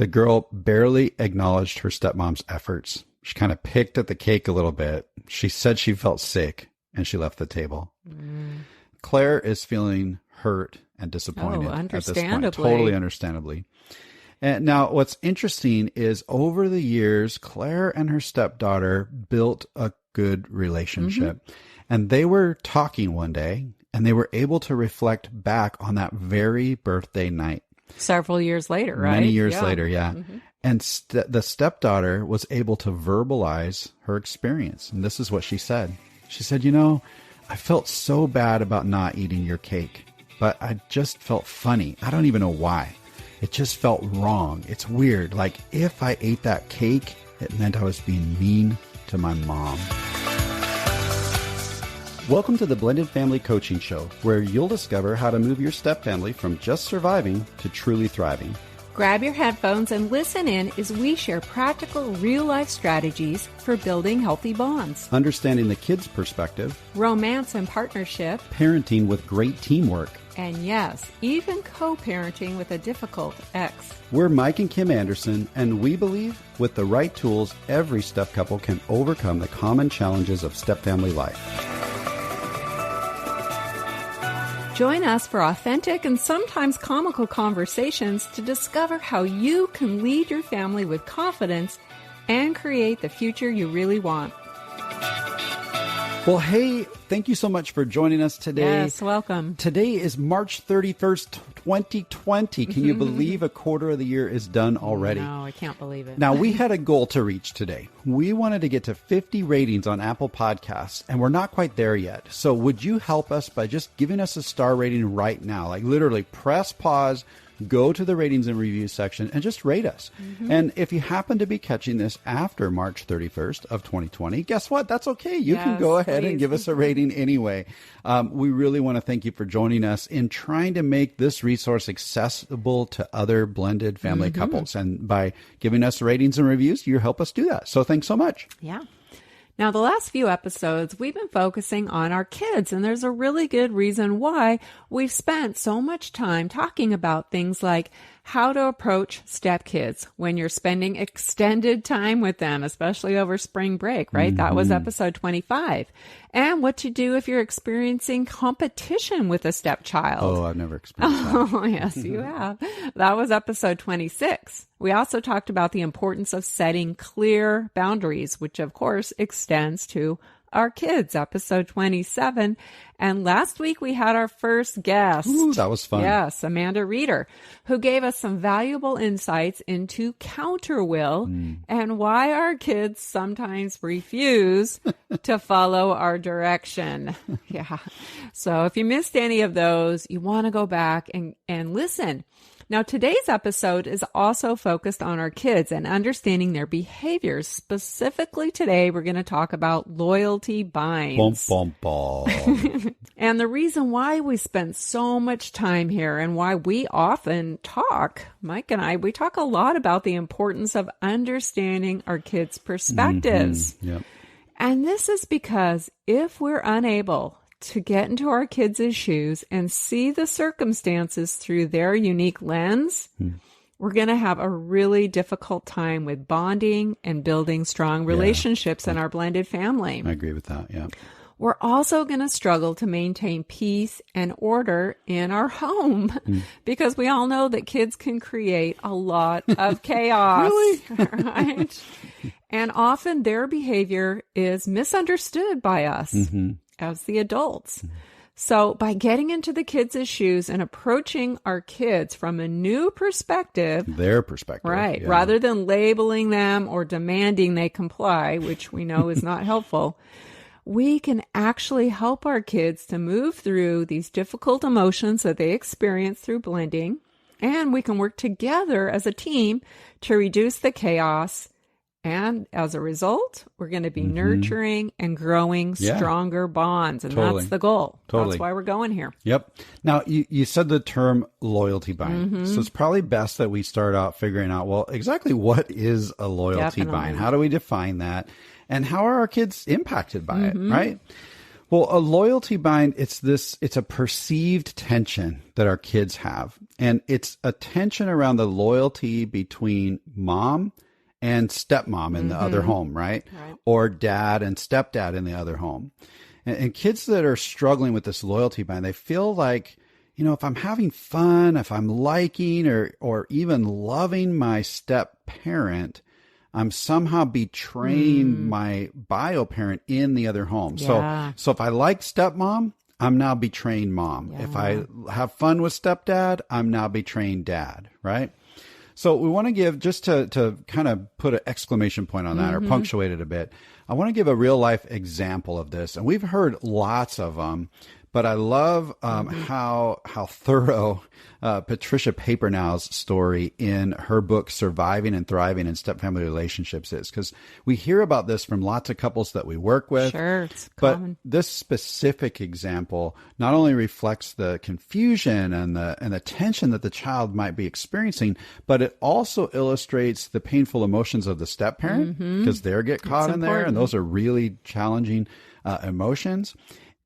The girl barely acknowledged her stepmom's efforts. She kind of picked at the cake a little bit. She said she felt sick, and she left the table. Claire is feeling hurt and disappointed at this point. Totally understandably. And now what's interesting is over the years, Claire and her stepdaughter built a good relationship. And they were talking one day, and they were able to reflect back on that very birthday night. Several years later, right? Many years later, yeah. And the stepdaughter was able to verbalize her experience. And this is what she said. She said, I felt so bad about not eating your cake, but I just felt funny. I don't even know why. It just felt wrong. It's weird. Like if I ate that cake, it meant I was being mean to my mom. Welcome to the Blended Family Coaching Show, where you'll discover how to move your stepfamily from just surviving to truly thriving. Grab your headphones and listen in as we share practical, real-life strategies for building healthy bonds. Understanding the kids' perspective. Romance and partnership. Parenting with great teamwork. And yes, even co-parenting with a difficult ex. We're Mike and Kim Anderson, and we believe with the right tools, every step couple can overcome the common challenges of stepfamily life. Join us for authentic and sometimes comical conversations to discover how you can lead your family with confidence and create the future you really want. Well, hey, thank you so much for joining us today. Yes, welcome. Today is March 31st, 2020. Can you believe a quarter of the year is done already? No, I can't believe it. Now, we had a goal to reach today. We wanted to get to 50 ratings on Apple Podcasts, and we're not quite there yet. So would you help us by just giving us a star rating right now? Like literally press pause, go to the ratings and reviews section and just rate us. And if you happen to be catching this after March 31st of 2020, guess what? That's okay. You can go ahead and give us a rating anyway. We really want to thank you for joining us in trying to make this resource accessible to other blended family couples. And by giving us ratings and reviews, you help us do that. So thanks so much. Yeah. Now, the last few episodes, we've been focusing on our kids, and there's a really good reason why we've spent so much time talking about things like how to approach stepkids when you're spending extended time with them, especially over spring break, right? That was episode 25. And what to do if you're experiencing competition with a stepchild. Oh, I've never experienced that. Oh, yes, you have. That was episode 26. We also talked about the importance of setting clear boundaries, which of course extends to our kids, episode 27. And last week we had our first guest. Ooh, that was fun. Yes, Amanda Reeder, who gave us some valuable insights into counterwill and why our kids sometimes refuse to follow our direction. Yeah. So if you missed any of those, you want to go back and listen. Now, today's episode is also focused on our kids and understanding their behaviors. Specifically today, we're going to talk about loyalty binds. Bum, bum, bum. And the reason why we spend so much time here and why we often talk, Mike and I, we talk a lot about the importance of understanding our kids' perspectives. Yep. And this is because if we're unable to get into our kids' shoes and see the circumstances through their unique lens, we're going to have a really difficult time with bonding and building strong relationships in our blended family. I agree with that, yeah. We're also going to struggle to maintain peace and order in our home because we all know that kids can create a lot of chaos. Really? Right? And often their behavior is misunderstood by us as the adults. So by getting into the kids' shoes and approaching our kids from a new perspective, their perspective, right, yeah. rather than labeling them or demanding they comply, which we know is not helpful, we can actually help our kids to move through these difficult emotions that they experience through blending. And we can work together as a team to reduce the chaos. And as a result, we're going to be nurturing and growing stronger bonds. And that's the goal. That's why we're going here. Yep. Now, you said the term loyalty bind. So it's probably best that we start out figuring out, well, exactly what is a loyalty bind? How do we define that? And how are our kids impacted by it, right? Well, a loyalty bind, it's a perceived tension that our kids have. And it's a tension around the loyalty between mom and stepmom in the other home, right? Or dad and stepdad in the other home. And kids that are struggling with this loyalty bind, they feel like, if I'm having fun, if I'm liking or even loving my step parent, I'm somehow betraying my bio parent in the other home. Yeah. So if I like stepmom, I'm now betraying mom. Yeah. If I have fun with stepdad, I'm now betraying dad, right? So we want to give, just to kind of put an exclamation point on that or punctuate it a bit, I want to give a real life example of this. And we've heard lots of them, but I love how thorough Patricia Papernow's story in her book, Surviving and Thriving in Stepfamily Relationships is, because we hear about this from lots of couples that we work with. Sure, it's but common. this specific example not only reflects the confusion and the tension that the child might be experiencing, but it also illustrates the painful emotions of the step parent, because they get caught in there, and those are really challenging emotions.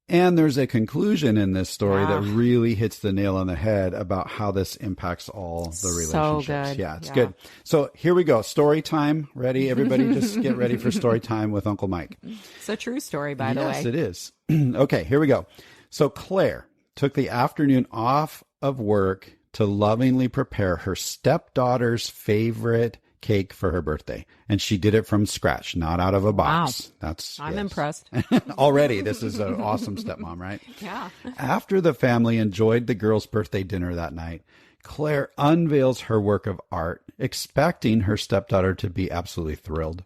And there's a conclusion in this story that really hits the nail on the head about how this impacts all the relationships. So good. Yeah, it's good. So here we go. Story time. Ready? Everybody just get ready for story time with Uncle Mike. It's a true story, by the way. Yes, it is. Okay, here we go. So Claire took the afternoon off of work to lovingly prepare her stepdaughter's favorite cake for her birthday. And she did it from scratch, not out of a box. Wow. I'm impressed. Already, this is an awesome stepmom, right? Yeah. After the family enjoyed the girls' birthday dinner that night, Claire unveils her work of art, expecting her stepdaughter to be absolutely thrilled.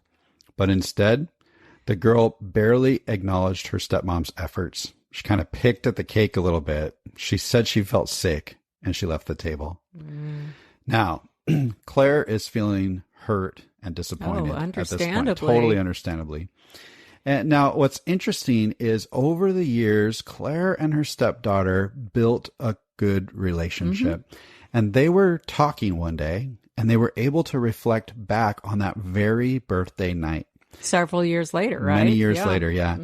But instead, the girl barely acknowledged her stepmom's efforts. She kind of picked at the cake a little bit. She said she felt sick, and she left the table. Now, Claire is feeling hurt and disappointed at this point. Totally understandably. And now what's interesting is over the years, Claire and her stepdaughter built a good relationship. And they were talking one day, and they were able to reflect back on that very birthday night. Several years later, right? Many years later, yeah.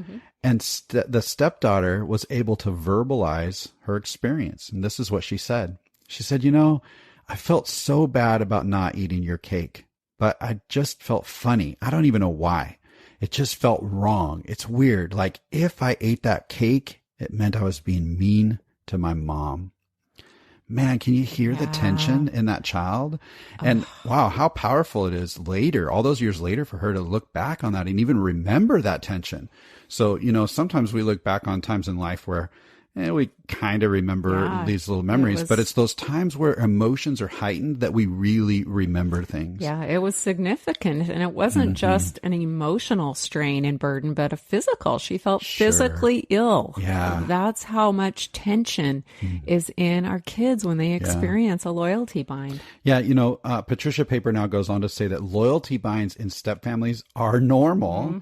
And the stepdaughter was able to verbalize her experience. And this is what she said. She said, I felt so bad about not eating your cake, but I just felt funny. I don't even know why. It just felt wrong. It's weird. Like if I ate that cake, it meant I was being mean to my mom. Man, can you hear the tension in that child? And wow, how powerful it is later, all those years later, for her to look back on that and even remember that tension. So, sometimes we look back on times in life where we kind of remember these little memories, but it's those times where emotions are heightened that we really remember things. Yeah, it was significant. And it wasn't just an emotional strain and burden, but a physical. She felt physically ill. Yeah. That's how much tension is in our kids when they experience a loyalty bind. Yeah, Patricia Papernow goes on to say that loyalty binds in step families are normal.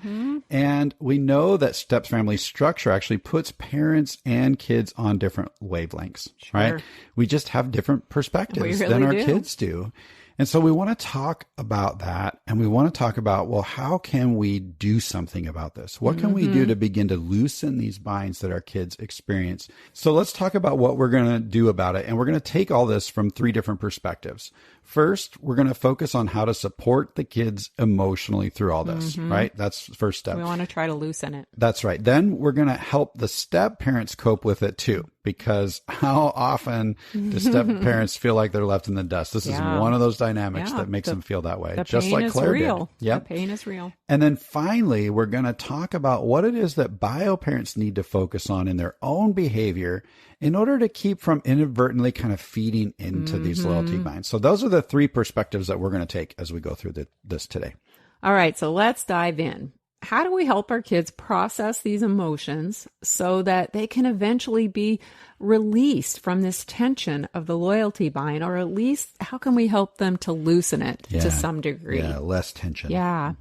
And we know that step family structure actually puts parents and kids on different wavelengths, right? We just have different perspectives than our kids do. And so we want to talk about that, and we want to talk about, well, how can we do something about this? What can we do to begin to loosen these binds that our kids experience? So let's talk about what we're going to do about it. And we're going to take all this from three different perspectives. First, we're going to focus on how to support the kids emotionally through all this, right? That's the first step. We want to try to loosen it. That's right. Then we're going to help the step parents cope with it too, because how often do step parents feel like they're left in the dust? This is one of those dynamics that makes them feel that way, just like Claire did. The pain is real. And then finally, we're going to talk about what it is that bio parents need to focus on in their own behavior in order to keep from inadvertently kind of feeding into these loyalty binds. So those are the three perspectives that we're going to take as we go through this today. All right, so let's dive in. How do we help our kids process these emotions so that they can eventually be released from this tension of the loyalty bind, or at least how can we help them to loosen it to some degree? Yeah, less tension. Yeah.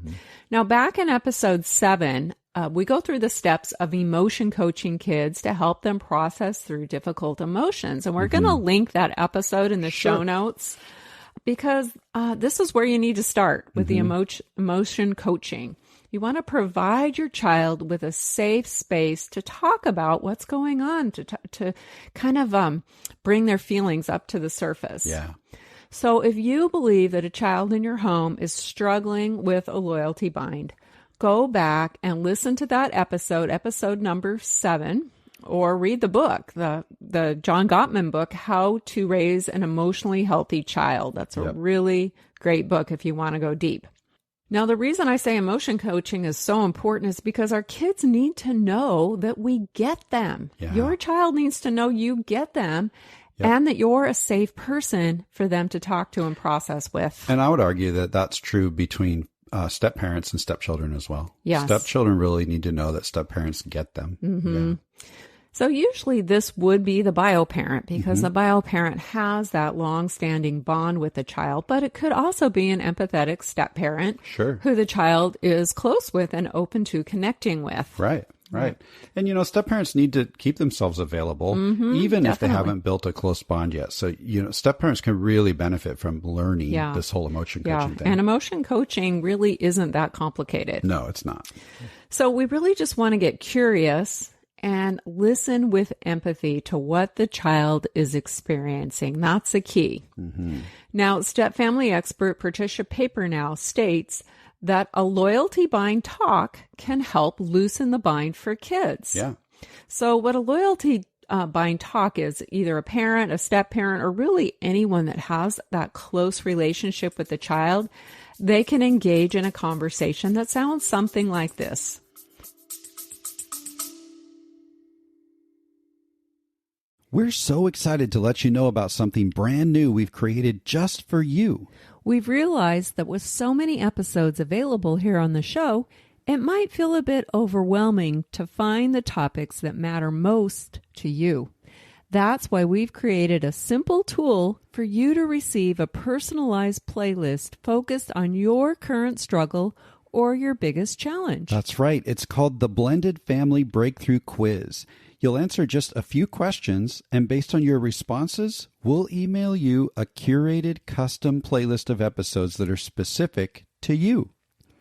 Now, back in episode 7, we go through the steps of emotion coaching kids to help them process through difficult emotions. And we're going to link that episode in the show notes, because this is where you need to start with the emotion coaching. You want to provide your child with a safe space to talk about what's going on, to kind of bring their feelings up to the surface. Yeah. So if you believe that a child in your home is struggling with a loyalty bind, go back and listen to that episode number 7, or read the book, the John Gottman book, How to Raise an Emotionally Healthy Child. That's a really great book if you want to go deep. Now, the reason I say emotion coaching is so important is because our kids need to know that we get them. Yeah. Your child needs to know you get them and that you're a safe person for them to talk to and process with. And I would argue that that's true between step-parents and stepchildren as well. Yes. Stepchildren really need to know that step-parents get them. Mm-hmm. Yeah. So usually this would be the bio-parent because the bio-parent has that long-standing bond with the child, but it could also be an empathetic step-parent who the child is close with and open to connecting with. Right. And, step-parents need to keep themselves available, even if they haven't built a close bond yet. So, step-parents can really benefit from learning this whole emotion coaching thing. And emotion coaching really isn't that complicated. No, it's not. So we really just want to get curious and listen with empathy to what the child is experiencing. That's the key. Now, step family expert Patricia Papernow states that a loyalty bind talk can help loosen the bind for kids. Yeah. So what a loyalty bind talk is, either a parent, a step parent, or really anyone that has that close relationship with the child, they can engage in a conversation that sounds something like this. We're so excited to let you know about something brand new we've created just for you. We've realized that with so many episodes available here on the show, it might feel a bit overwhelming to find the topics that matter most to you. That's why we've created a simple tool for you to receive a personalized playlist focused on your current struggle or your biggest challenge. That's right. It's called the Blended Family Breakthrough Quiz. You'll answer just a few questions, and based on your responses, we'll email you a curated custom playlist of episodes that are specific to you.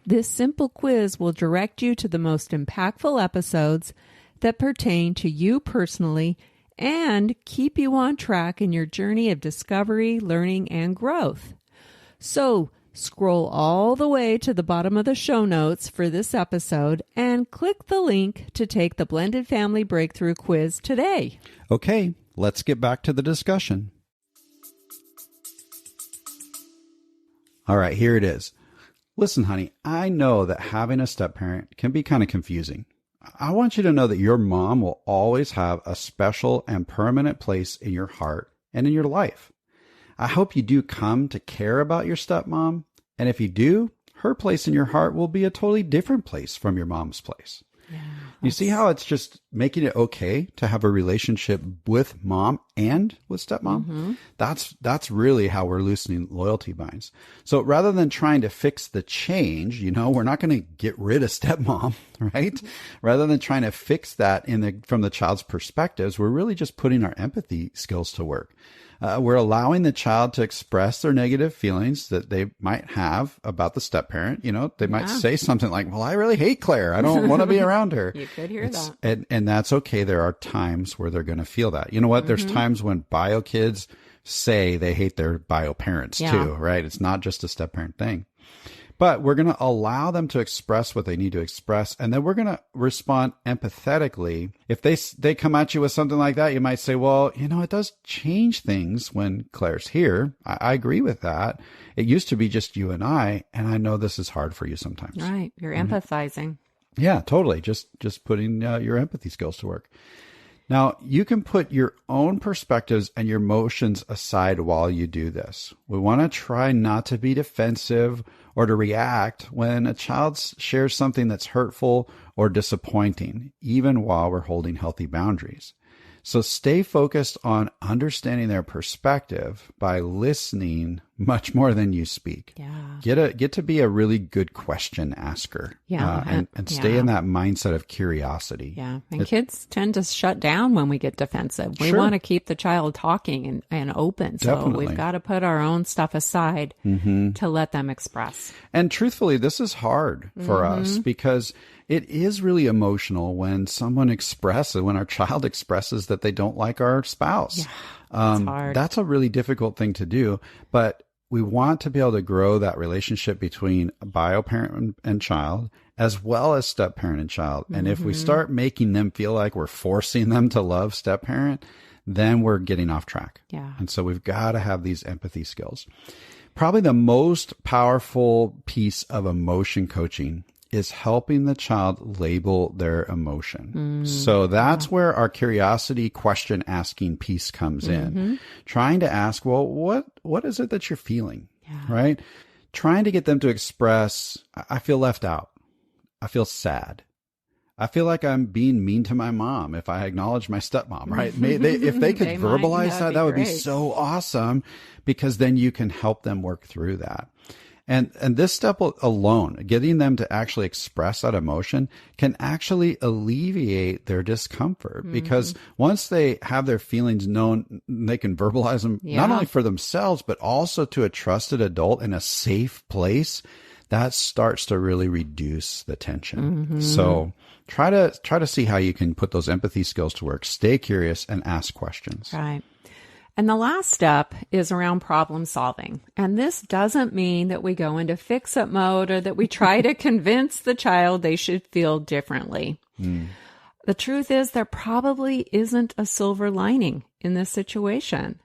This simple quiz will direct you to the most impactful episodes that pertain to you personally and keep you on track in your journey of discovery, learning, and growth. So, scroll all the way to the bottom of the show notes for this episode and click the link to take the Blended Family Breakthrough Quiz today. Okay, let's get back to the discussion. All right, here it is. Listen, honey, I know that having a step-parent can be kind of confusing. I want you to know that your mom will always have a special and permanent place in your heart and in your life. I hope you do come to care about your stepmom, and if you do, her place in your heart will be a totally different place from your mom's place. Yeah, you see how it's just making it okay to have a relationship with mom and with stepmom? That's really how we're loosening loyalty binds. So rather than trying to fix the change, we're not going to get rid of stepmom, right? Rather than trying to fix that from the child's perspectives, we're really just putting our empathy skills to work. We're allowing the child to express their negative feelings that they might have about the step-parent. They might say something like, well, I really hate Claire. I don't want to be around her. You could hear that. And that's okay. There are times where they're going to feel that. You know what? There's times when bio kids say they hate their bio parents too, right? It's not just a step-parent thing. But we're going to allow them to express what they need to express, and then we're going to respond empathetically. If they come at you with something like that, you might say, well, it does change things when Claire's here. I agree with that. It used to be just you and I know this is hard for you sometimes. Right. You're empathizing. Yeah, totally. Just putting your empathy skills to work. Now, you can put your own perspectives and your emotions aside while you do this. We want to try not to be defensive or to react when a child shares something that's hurtful or disappointing, even while we're holding healthy boundaries. So stay focused on understanding their perspective by listening much more than you speak. Yeah. Get to be a really good question asker. Yeah. And stay in that mindset of curiosity. Yeah. And kids tend to shut down when we get defensive. We Sure. want to keep the child talking and open. So Definitely. we've got to put our own stuff aside to let them express. And truthfully, this is hard for us because it is really emotional when when our child expresses that they don't like our spouse. Yeah, it's hard. That's a really difficult thing to do, but we want to be able to grow that relationship between bio parent and child, as well as step parent and child. And if we start making them feel like we're forcing them to love step parent, then we're getting off track. Yeah. And so we've got to have these empathy skills. Probably the most powerful piece of emotion coaching is helping the child label their emotion. So that's where our curiosity question asking piece comes in. Trying to ask, well, what is it that you're feeling? Right? Trying to get them to express, I feel left out. I feel sad. I feel like I'm being mean to my mom if I acknowledge my stepmom, right? If they could verbalize that would be so awesome, because then you can help them work through that. And this step alone, getting them to actually express that emotion, can actually alleviate their discomfort, because once they have their feelings known, they can verbalize them not only for themselves, but also to a trusted adult in a safe place. That starts to really reduce the tension. So try to see how you can put those empathy skills to work. Stay curious and ask questions. Right. And the last step is around problem solving. And this doesn't mean that we go into fix-it mode or that we try to convince the child they should feel differently. The truth is there probably isn't a silver lining in this situation.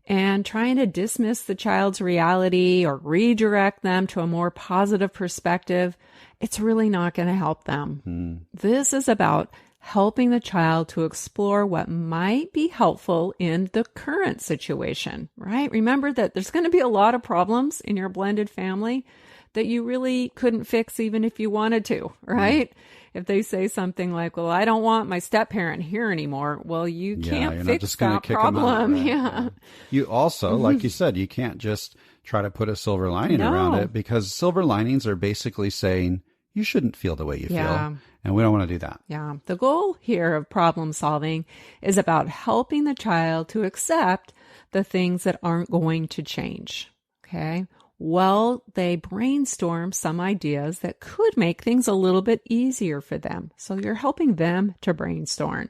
And trying to dismiss the child's reality or redirect them to a more positive perspective, it's really not going to help them. This is about helping the child to explore what might be helpful in the current situation, right? Remember that there's going to be a lot of problems in your blended family that you really couldn't fix even if you wanted to, right? If they say something like, well, I don't want my step parent here anymore. Well, you can't fix that problem. Right? Yeah. You also, like you said, you can't just try to put a silver lining around it, because silver linings are basically saying you shouldn't feel the way you feel. And we don't want to do that. Yeah. The goal here of problem solving is about helping the child to accept the things that aren't going to change. Okay. Well, they brainstorm some ideas that could make things a little bit easier for them. So you're helping them to brainstorm.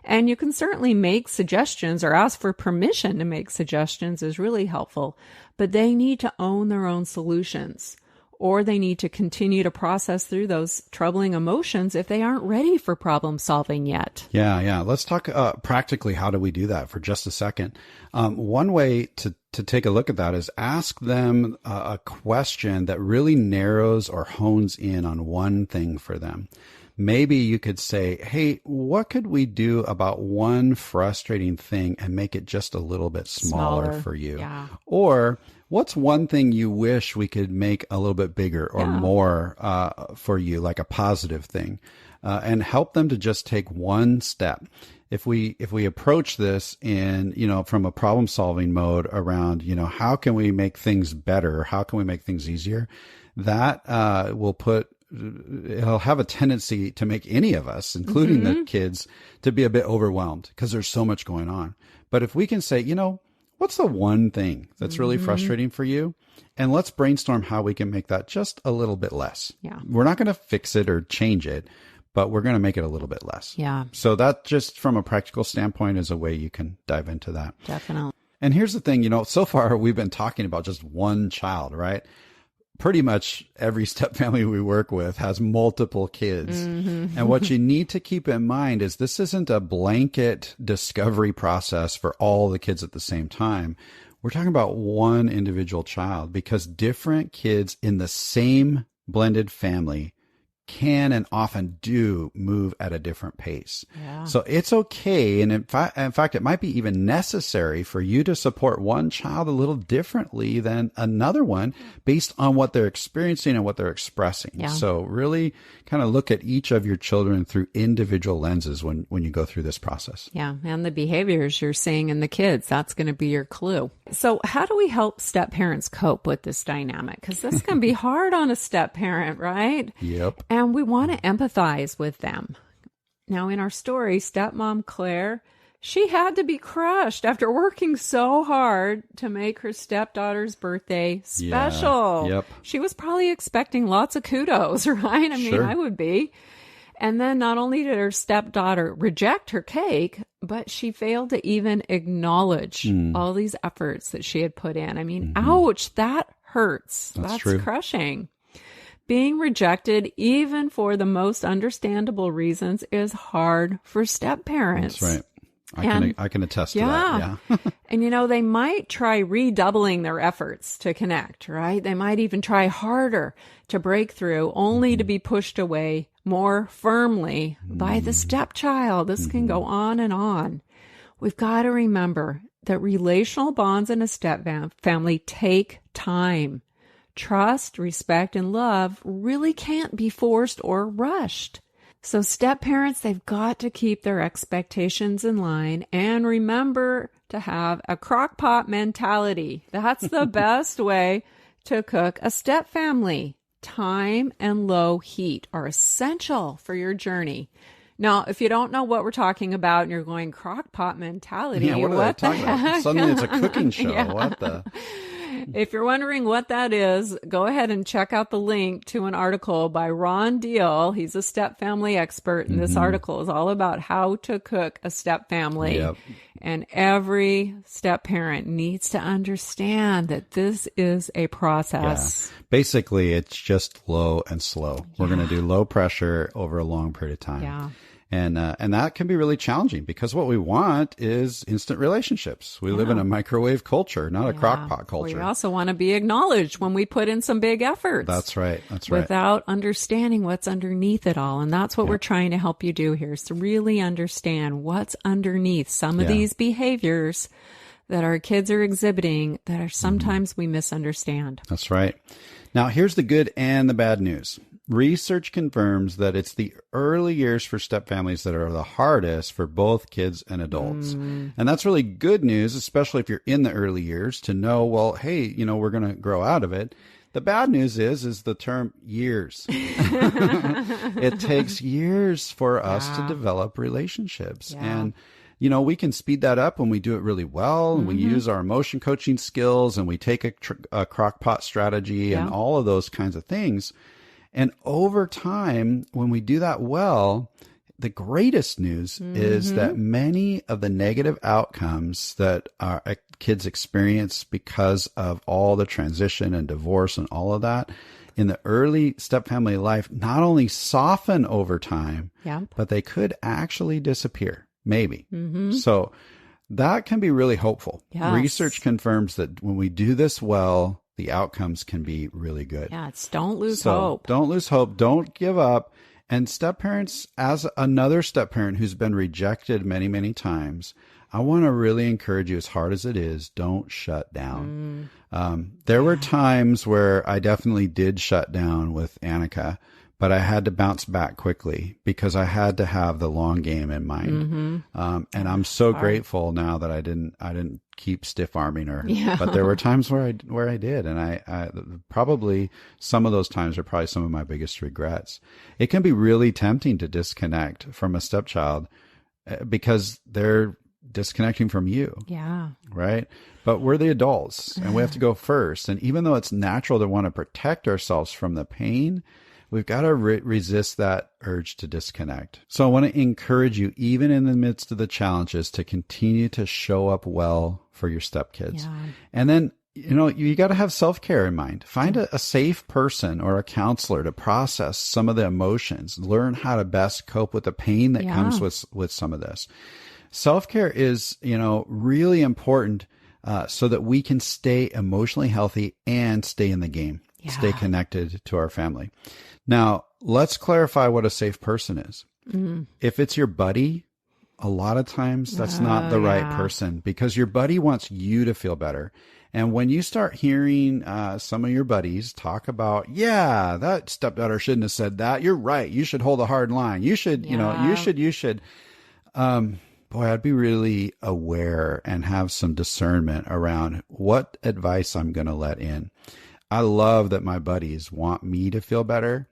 And you can certainly make suggestions or ask for permission to make suggestions is really helpful, but they need to own their own solutions, or they need to continue to process through those troubling emotions if they aren't ready for problem solving yet. Yeah. Let's talk practically, how do we do that for just a second? One way to take a look at that is ask them a question that really narrows or hones in on one thing for them. Maybe you could say, hey, what could we do about one frustrating thing and make it just a little bit smaller for you? Yeah. Or what's one thing you wish we could make a little bit bigger or more for you, like a positive thing, and help them to just take one step. If we approach this in, from a problem solving mode around, how can we make things better? How can we make things easier? That it'll have a tendency to make any of us, including the kids, to be a bit overwhelmed because there's so much going on. But if we can say, what's the one thing that's really frustrating for you? And let's brainstorm how we can make that just a little bit less. Yeah. We're not going to fix it or change it, but we're going to make it a little bit less. Yeah. So that, just from a practical standpoint, is a way you can dive into that. Definitely. And here's the thing, so far we've been talking about just one child, right? Pretty much every step family we work with has multiple kids. And what you need to keep in mind is this isn't a blanket discovery process for all the kids at the same time. We're talking about one individual child, because different kids in the same blended family can and often do move at a different pace. Yeah. So it's okay. And in fact, it might be even necessary for you to support one child a little differently than another one based on what they're experiencing and what they're expressing. Yeah. So really kind of look at each of your children through individual lenses when you go through this process. Yeah. And the behaviors you're seeing in the kids, that's going to be your clue. So how do we help step parents cope with this dynamic? Because this can be hard on a step parent, right? Yep. And we want to empathize with them. Now, in our story, stepmom Claire, she had to be crushed after working so hard to make her stepdaughter's birthday special. Yeah. Yep. She was probably expecting lots of kudos, right? I mean, Sure. I would be. And then not only did her stepdaughter reject her cake, but she failed to even acknowledge all these efforts that she had put in. I mean, ouch, that hurts. That's true. crushing. Being rejected, even for the most understandable reasons, is hard for step parents. That's right. I can attest to that. Yeah. And, you know, they might try redoubling their efforts to connect, right? They might even try harder to break through, only to be pushed away more firmly by the stepchild. This can go on and on. We've got to remember that relational bonds in a step family take time. Trust, respect, and love really can't be forced or rushed. So step parents, they've got to keep their expectations in line and remember to have a crock pot mentality. That's the best way to cook a step family. Time and low heat are essential for your journey. Now, if you don't know what we're talking about and you're going crock pot mentality, Yeah, what are they talking about? Suddenly it's a cooking show. Yeah. What the? If you're wondering what that is, go ahead and check out the link to an article by Ron Deal. He's a step family expert, and this article is all about how to cook a step family. Yep. And every step parent needs to understand that this is a process. Yeah. Basically, it's just low and slow. We're going to do low pressure over a long period of time. Yeah. And that can be really challenging because what we want is instant relationships. We live in a microwave culture, not a crock pot culture. We also want to be acknowledged when we put in some big efforts. That's right. That's right. Without understanding what's underneath it all. And that's what we're trying to help you do here, is to really understand what's underneath some of these behaviors that our kids are exhibiting that are sometimes we misunderstand. That's right. Now, here's the good and the bad news. Research confirms that it's the early years for step families that are the hardest for both kids and adults. And that's really good news, especially if you're in the early years, to know, well, hey, you know, we're going to grow out of it. The bad news is the term years. It takes years for us to develop relationships. And, you know, we can speed that up when we do it really well, and we use our emotion coaching skills, and we take a crock pot strategy and all of those kinds of things. And over time, when we do that well, the greatest news is that many of the negative outcomes that our kids experience because of all the transition and divorce and all of that in the early step family life not only soften over time, but they could actually disappear, maybe. So that can be really hopeful. Yes. Research confirms that when we do this well, the outcomes can be really good. Yeah, it's don't lose So hope. don't lose hope. Don't give up. And step parents, as another step parent who's been rejected many, many times, I want to really encourage you, as hard as it is, don't shut down. There were times where I definitely did shut down with Annika, but I had to bounce back quickly because I had to have the long game in mind. And I'm so grateful now that I didn't keep stiff arming her. But there were times where I did. And I probably some of those times are probably some of my biggest regrets. It can be really tempting to disconnect from a stepchild because they're disconnecting from you. Yeah. Right. But we're the adults and we have to go first. And even though it's natural to want to protect ourselves from the pain, we've got to resist that urge to disconnect. So I want to encourage you, even in the midst of the challenges, to continue to show up well for your stepkids. And then, you know, you got to have self-care in mind. Find a safe person or a counselor to process some of the emotions, learn how to best cope with the pain that comes with some of this. Self-care is, you know, really important so that we can stay emotionally healthy and stay in the game, stay connected to our family. Now, let's clarify what a safe person is. If it's your buddy, a lot of times that's not the right person, because your buddy wants you to feel better. And when you start hearing some of your buddies talk about, yeah, that stepdaughter shouldn't have said that. You're right. You should hold a hard line. You should, you should. Boy, I'd be really aware and have some discernment around what advice I'm going to let in. I love that my buddies want me to feel better,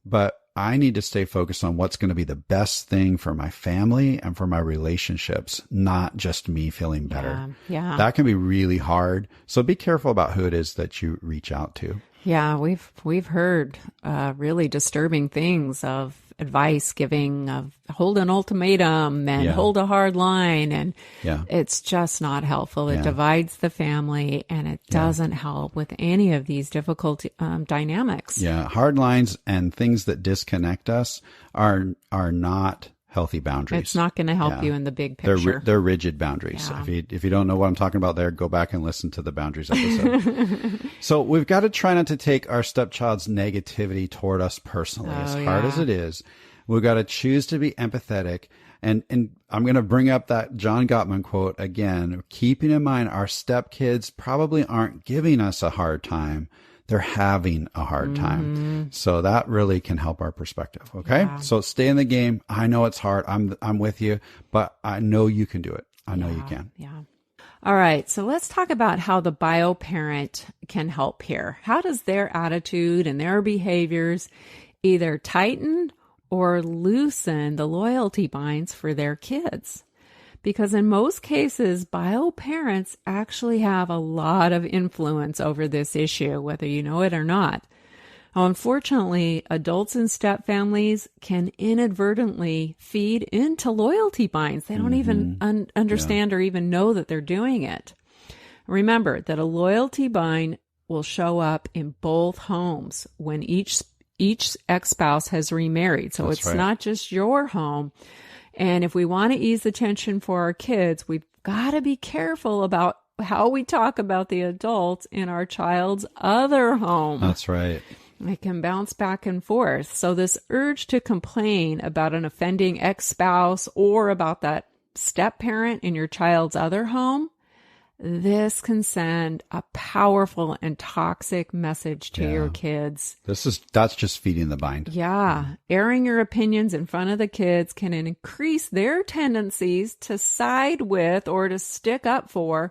but I need to stay focused on what's going to be the best thing for my family and for my relationships, not just me feeling better. Yeah. That can be really hard. So be careful about who it is that you reach out to. Yeah, we've heard really disturbing things of advice giving of hold an ultimatum and hold a hard line, and it's just not helpful. It divides the family, and it doesn't help with any of these difficult dynamics. Yeah, hard lines and things that disconnect us are not healthy boundaries. It's not going to help you in the big picture. They're rigid boundaries. Yeah. If you don't know what I'm talking about there, go back and listen to the boundaries episode. So we've got to try not to take our stepchild's negativity toward us personally, as hard as it is. We've got to choose to be empathetic. And I'm going to bring up that John Gottman quote again, keeping in mind our stepkids probably aren't giving us a hard time. They're having a hard time. So that really can help our perspective. Okay. Yeah. So stay in the game. I know it's hard. I'm with you, but I know you can do it. I know you can. Yeah. All right. So let's talk about how the bio parent can help here. How does their attitude and their behaviors either tighten or loosen the loyalty binds for their kids? Because in most cases, bio parents actually have a lot of influence over this issue, whether you know it or not. Now, unfortunately, adults in step families can inadvertently feed into loyalty binds. They don't even understand or even know that they're doing it. Remember that a loyalty bind will show up in both homes when each ex-spouse has remarried. So it's not just your home. And if we want to ease the tension for our kids, we've got to be careful about how we talk about the adults in our child's other home. That's right. It can bounce back and forth. So this urge to complain about an offending ex-spouse or about that step-parent in your child's other home, this can send a powerful and toxic message to your kids. That's just feeding the bind. Yeah. Airing your opinions in front of the kids can increase their tendencies to side with or to stick up for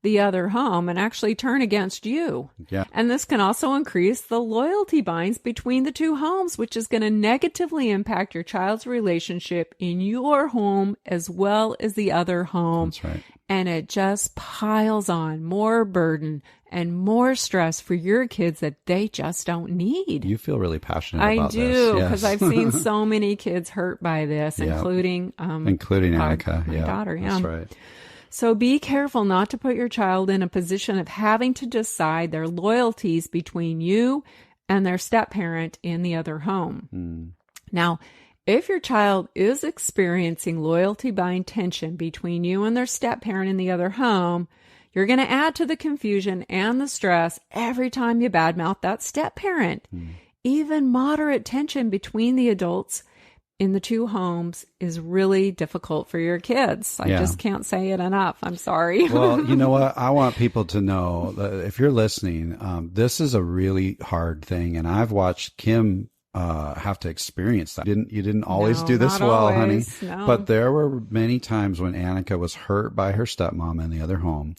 the other home and actually turn against you. Yeah. And this can also increase the loyalty binds between the two homes, which is going to negatively impact your child's relationship in your home as well as the other home. That's right. And it just piles on more burden and more stress for your kids that they just don't need. You feel really passionate about this. I do, because I've seen so many kids hurt by this, including Annika, my daughter. Yeah, that's right. So be careful not to put your child in a position of having to decide their loyalties between you and their step-parent in the other home. Now, if your child is experiencing loyalty bind tension between you and their step-parent in the other home, you're going to add to the confusion and the stress every time you badmouth that step-parent. Even moderate tension between the adults in the two homes is really difficult for your kids. I just can't say it enough. I'm sorry. Well, you know what? I want people to know that if you're listening, this is a really hard thing. And I've watched Kim have to experience that. You didn't always do this well, always, honey. No. But there were many times when Annika was hurt by her stepmom in the other home,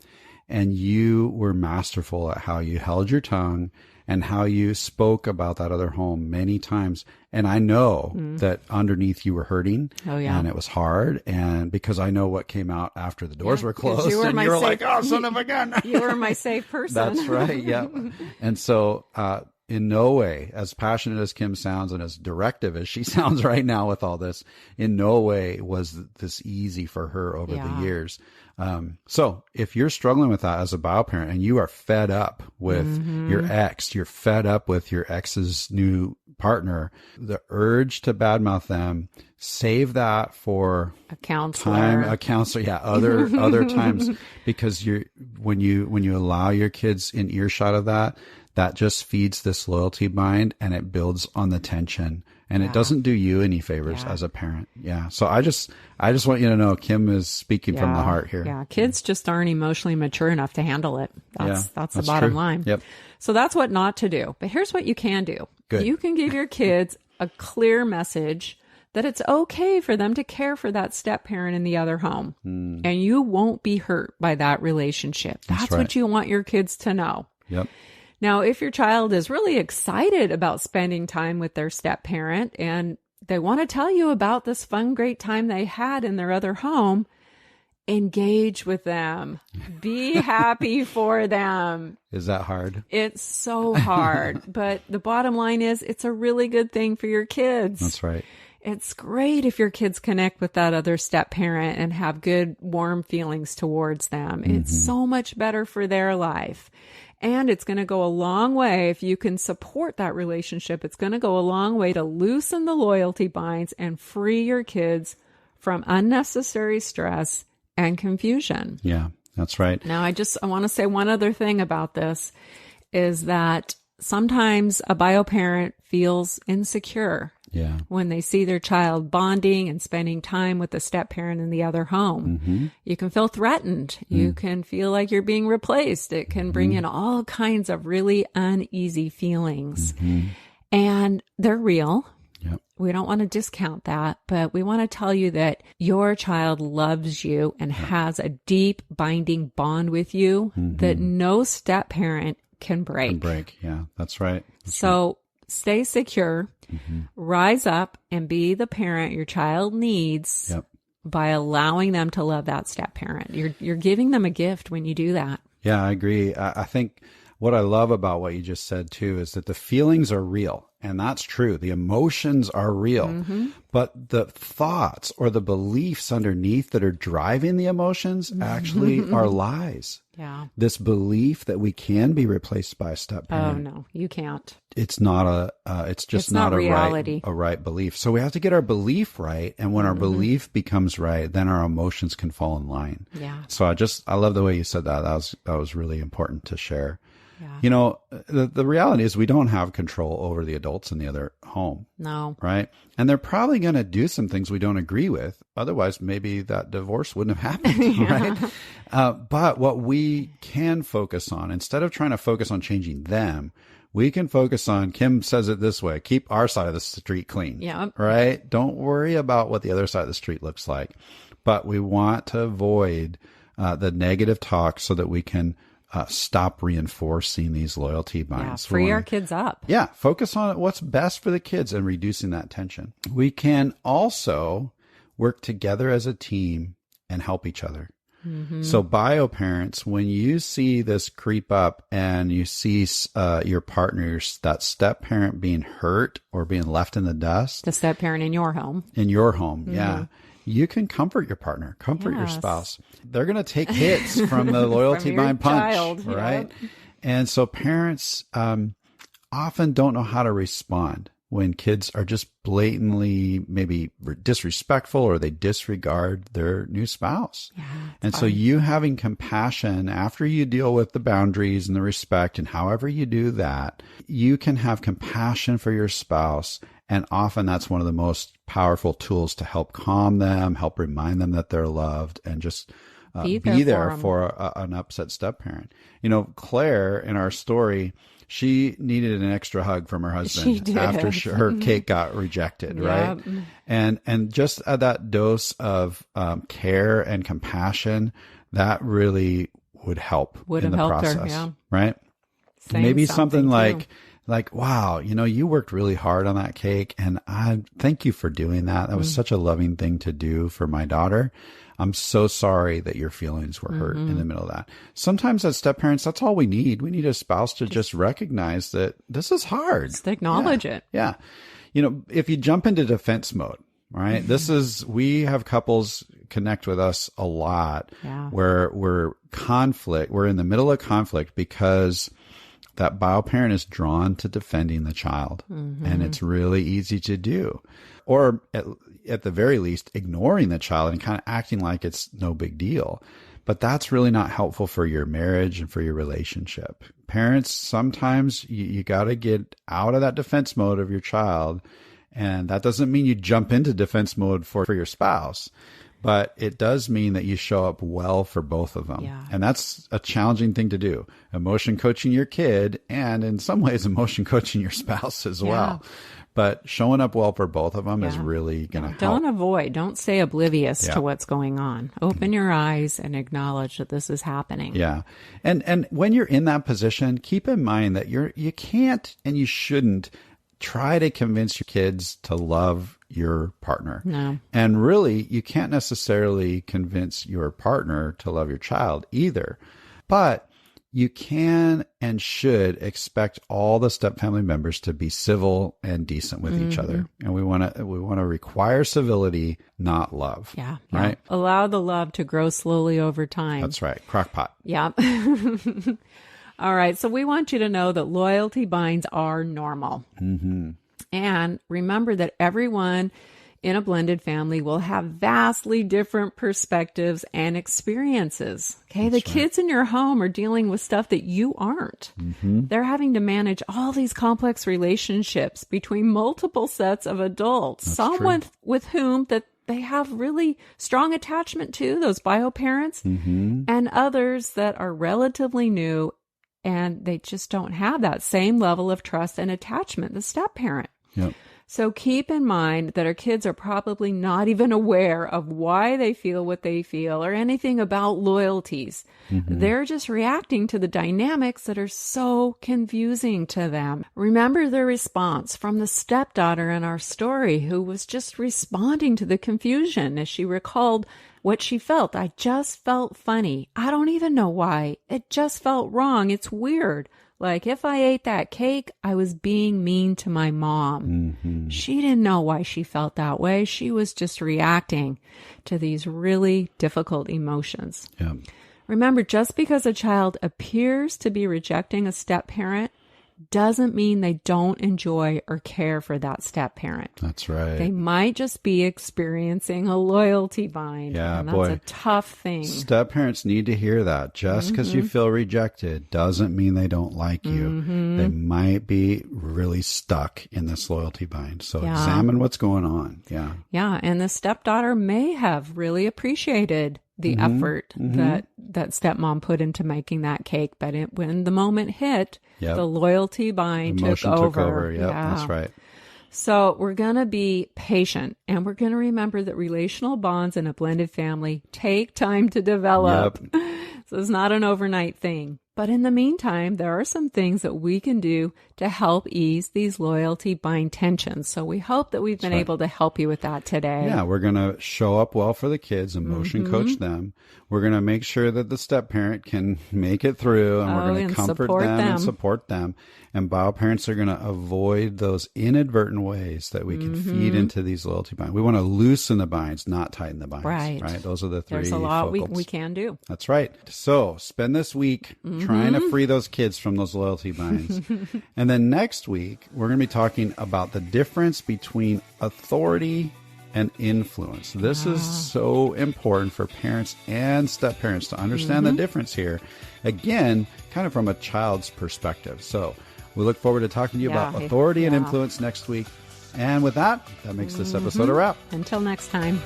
and you were masterful at how you held your tongue and how you spoke about that other home many times. And I know that underneath you were hurting. Oh, yeah. And it was hard. And because I know what came out after the doors were closed. You were like, oh, son of a gun. You were my safe person. That's right. Yeah. And so, in no way, as passionate as Kim sounds and as directive as she sounds right now with all this, in no way was this easy for her over the years. So if you're struggling with that as a bio parent and you are fed up with your ex, you're fed up with your ex's new partner, the urge to badmouth them, save that for a counselor. Other times, because when you allow your kids in earshot of that just feeds this loyalty bind and it builds on the tension. And it doesn't do you any favors as a parent. Yeah. So I just want you to know Kim is speaking from the heart here. Yeah. Kids just aren't emotionally mature enough to handle it. That's the bottom line. Yep. So that's what not to do. But here's what you can do. Good. You can give your kids a clear message that it's okay for them to care for that step parent in the other home. And you won't be hurt by that relationship. That's right. what you want your kids to know. Yep. Now, if your child is really excited about spending time with their step parent and they want to tell you about this fun, great time they had in their other home, engage with them. Be happy for them. Is that hard? It's so hard. But the bottom line is it's a really good thing for your kids. That's right. It's great if your kids connect with that other step parent and have good, warm feelings towards them. It's so much better for their life. And it's going to go a long way if you can support that relationship. It's going to go a long way to loosen the loyalty binds and free your kids from unnecessary stress and confusion. Yeah, that's right. Now, I want to say one other thing about this is that sometimes a bio parent feels insecure when they see their child bonding and spending time with the step parent in the other home. You can feel threatened. You can feel like you're being replaced. It can bring in all kinds of really uneasy feelings. And they're real. Yep. We don't want to discount that, but we want to tell you that your child loves you and has a deep binding bond with you that no step parent can break. Yeah, that's right. So stay secure, rise up and be the parent your child needs by allowing them to love that step parent. You're giving them a gift when you do that. Yeah, I agree. I think what I love about what you just said too is that the feelings are real. And that's true. The emotions are real, but the thoughts or the beliefs underneath that are driving the emotions actually are lies. Yeah. This belief that we can be replaced by a step parent. Oh no, you can't. It's not it's just not a reality. A right belief. So we have to get our belief right. And when our belief becomes right, then our emotions can fall in line. Yeah. So I love the way you said that. That was really important to share. Yeah. You know, the reality is we don't have control over the adults in the other home. No. Right. And they're probably going to do some things we don't agree with. Otherwise, maybe that divorce wouldn't have happened. Right. But what we can focus on, instead of trying to focus on changing them, we can focus on, Kim says it this way, keep our side of the street clean. Yeah. Right. Don't worry about what the other side of the street looks like. But we want to avoid the negative talk so that we can stop reinforcing these loyalty binds. Yeah, free our kids up. Yeah, focus on what's best for the kids and reducing that tension. We can also work together as a team and help each other. So bio parents, when you see this creep up and you see your partners, that step parent being hurt or being left in the dust. The step parent in your home. Yeah. You can comfort your partner, comfort your spouse. They're going to take hits from the loyalty bind punch, right? Yeah. And so parents often don't know how to respond when kids are just blatantly maybe disrespectful or they disregard their new spouse. Yeah, and so you having compassion after you deal with the boundaries and the respect and however you do that, you can have compassion for your spouse. And often that's one of the most powerful tools to help calm them, help remind them that they're loved, and just be there for an upset step parent. You know, Claire in our story, she needed an extra hug from her husband after her cake got rejected, right? And just that dose of care and compassion, that really would help in the process, right? Maybe something like, wow, you know, you worked really hard on that cake and I thank you for doing that. That was such a loving thing to do for my daughter. I'm so sorry that your feelings were hurt in the middle of that. Sometimes as step parents, that's all we need. We need a spouse to just recognize that this is hard. Just acknowledge it. Yeah. You know, if you jump into defense mode, right? We have couples connect with us a lot where we're in the middle of conflict because that bio parent is drawn to defending the child. And it's really easy to do. Or at the very least, ignoring the child and kind of acting like it's no big deal. But that's really not helpful for your marriage and for your relationship. Parents, sometimes you got to get out of that defense mode of your child And that doesn't mean you jump into defense mode for your spouse, but it does mean that you show up well for both of them. Yeah. And that's a challenging thing to do. Emotion coaching your kid, and in some ways, emotion coaching your spouse as well. But showing up well for both of them is really going to help. Don't avoid. Don't stay oblivious to what's going on. Open your eyes and acknowledge that this is happening. Yeah. And when you're in that position, keep in mind that you can't and you shouldn't try to convince your kids to love your partner. No. And really, you can't necessarily convince your partner to love your child either. But you can and should expect all the step family members to be civil and decent with each other. And we want to require civility, not love. Yeah. Right? Allow the love to grow slowly over time. That's right. Crock-pot. Yeah. All right. So we want you to know that loyalty binds are normal. Mm-hmm. And remember that everyone in a blended family will have vastly different perspectives and experiences. Okay. The kids in your home are dealing with stuff that you aren't. Mm-hmm. They're having to manage all these complex relationships between multiple sets of adults, some with whom that they have really strong attachment to, those bio parents, and others that are relatively new and they just don't have that same level of trust and attachment, the step parent. Yep. So keep in mind that our kids are probably not even aware of why they feel what they feel or anything about loyalties. Mm-hmm. They're just reacting to the dynamics that are so confusing to them. Remember the response from the stepdaughter in our story who was just responding to the confusion as she recalled what she felt. I just felt funny. I don't even know why. It just felt wrong. It's weird. Like, if I ate that cake, I was being mean to my mom. Mm-hmm. She didn't know why she felt that way. She was just reacting to these really difficult emotions. Yeah. Remember, just because a child appears to be rejecting a step parent doesn't mean they don't enjoy or care for that step parent. That's right. They might just be experiencing a loyalty bind. Yeah, and that's a tough thing. Step parents need to hear that. Just because you feel rejected doesn't mean they don't like you. They might be really stuck in this loyalty bind. So examine what's going on. Yeah. Yeah. And the stepdaughter may have really appreciated the effort that stepmom put into making that cake. But when the moment hit, the loyalty bind Emotion took over. Yep, that's right. So we're going to be patient, and we're going to remember that relational bonds in a blended family take time to develop. Yep. So it's not an overnight thing. But in the meantime, there are some things that we can do to help ease these loyalty bind tensions. So we hope that we've been able to help you with that today. Yeah, we're going to show up well for the kids, emotion coach them. We're going to make sure that the step parent can make it through, and we're going to comfort them and support them. And bio parents are going to avoid those inadvertent ways that we can feed into these loyalty binds. We want to loosen the binds, not tighten the binds. Right. Those are the three. There's a lot we focals. can do. That's right. So spend this week trying to free those kids from those loyalty binds. And then next week, we're going to be talking about the difference between authority and influence. This is so important for parents and step parents to understand the difference here. Again, kind of from a child's perspective. So we look forward to talking to you about authority and influence next week. And with that, that makes this episode a wrap. Until next time.